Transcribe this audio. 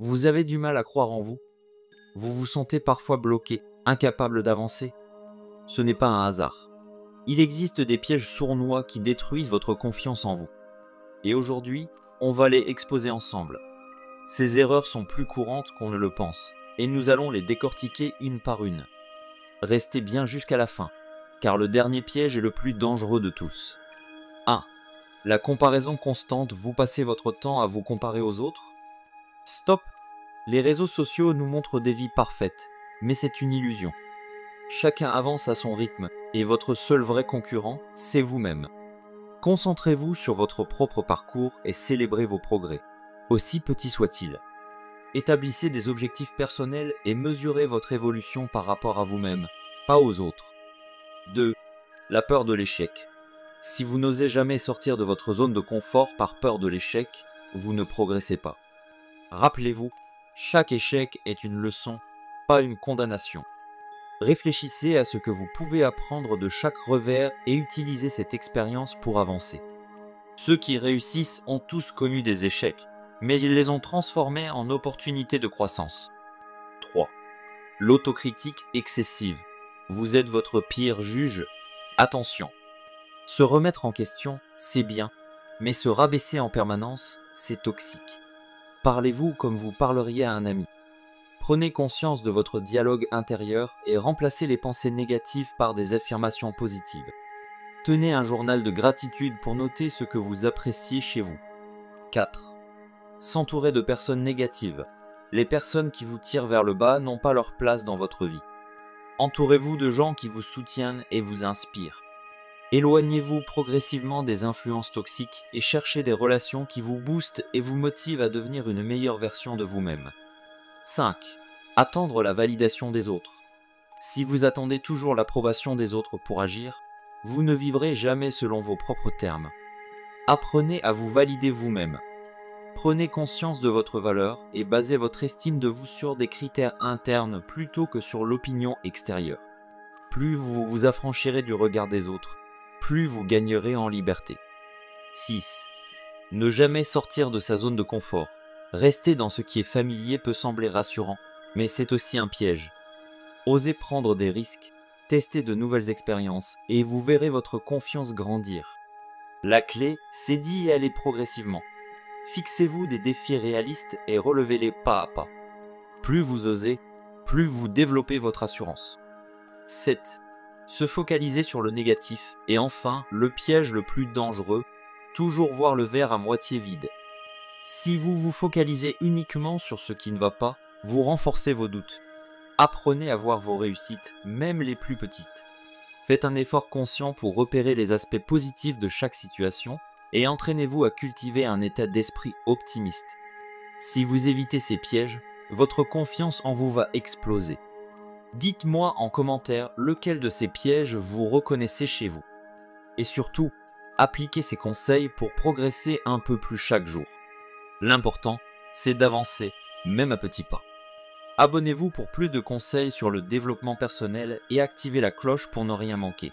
Vous avez du mal à croire en vous. Vous vous sentez parfois bloqué, incapable d'avancer. Ce n'est pas un hasard. Il existe des pièges sournois qui détruisent votre confiance en vous. Et aujourd'hui, on va les exposer ensemble. Ces erreurs sont plus courantes qu'on ne le pense, et nous allons les décortiquer une par une. Restez bien jusqu'à la fin, car le dernier piège est le plus dangereux de tous. 1. La comparaison constante. Vous passez votre temps à vous comparer aux autres? Stop! Les réseaux sociaux nous montrent des vies parfaites, mais c'est une illusion. Chacun avance à son rythme, et votre seul vrai concurrent, c'est vous-même. Concentrez-vous sur votre propre parcours et célébrez vos progrès, aussi petits soient-ils. Établissez des objectifs personnels et mesurez votre évolution par rapport à vous-même, pas aux autres. 2. La peur de l'échec. Si vous n'osez jamais sortir de votre zone de confort par peur de l'échec, vous ne progressez pas. Rappelez-vous, chaque échec est une leçon, pas une condamnation. Réfléchissez à ce que vous pouvez apprendre de chaque revers et utilisez cette expérience pour avancer. Ceux qui réussissent ont tous connu des échecs, mais ils les ont transformés en opportunités de croissance. 3. L'autocritique excessive. Vous êtes votre pire juge. Attention. Se remettre en question, c'est bien, mais se rabaisser en permanence, c'est toxique. Parlez-vous comme vous parleriez à un ami. Prenez conscience de votre dialogue intérieur et remplacez les pensées négatives par des affirmations positives. Tenez un journal de gratitude pour noter ce que vous appréciez chez vous. 4. S'entourer de personnes négatives. Les personnes qui vous tirent vers le bas n'ont pas leur place dans votre vie. Entourez-vous de gens qui vous soutiennent et vous inspirent. Éloignez-vous progressivement des influences toxiques et cherchez des relations qui vous boostent et vous motivent à devenir une meilleure version de vous-même. 5. Attendre la validation des autres. Si vous attendez toujours l'approbation des autres pour agir, vous ne vivrez jamais selon vos propres termes. Apprenez à vous valider vous-même. Prenez conscience de votre valeur et basez votre estime de vous sur des critères internes plutôt que sur l'opinion extérieure. Plus vous vous affranchirez du regard des autres, plus vous gagnerez en liberté. 6. Ne jamais sortir de sa zone de confort. Rester dans ce qui est familier peut sembler rassurant, mais c'est aussi un piège. Osez prendre des risques, tester de nouvelles expériences, et vous verrez votre confiance grandir. La clé, c'est d'y aller progressivement. Fixez-vous des défis réalistes et relevez-les pas à pas. Plus vous osez, plus vous développez votre assurance. 7. Se focaliser sur le négatif. Et enfin, le piège le plus dangereux, toujours voir le verre à moitié vide. Si vous vous focalisez uniquement sur ce qui ne va pas, vous renforcez vos doutes. Apprenez à voir vos réussites, même les plus petites. Faites un effort conscient pour repérer les aspects positifs de chaque situation et entraînez-vous à cultiver un état d'esprit optimiste. Si vous évitez ces pièges, votre confiance en vous va exploser. Dites-moi en commentaire lequel de ces pièges vous reconnaissez chez vous. Et surtout, appliquez ces conseils pour progresser un peu plus chaque jour. L'important, c'est d'avancer, même à petits pas. Abonnez-vous pour plus de conseils sur le développement personnel et activez la cloche pour ne rien manquer.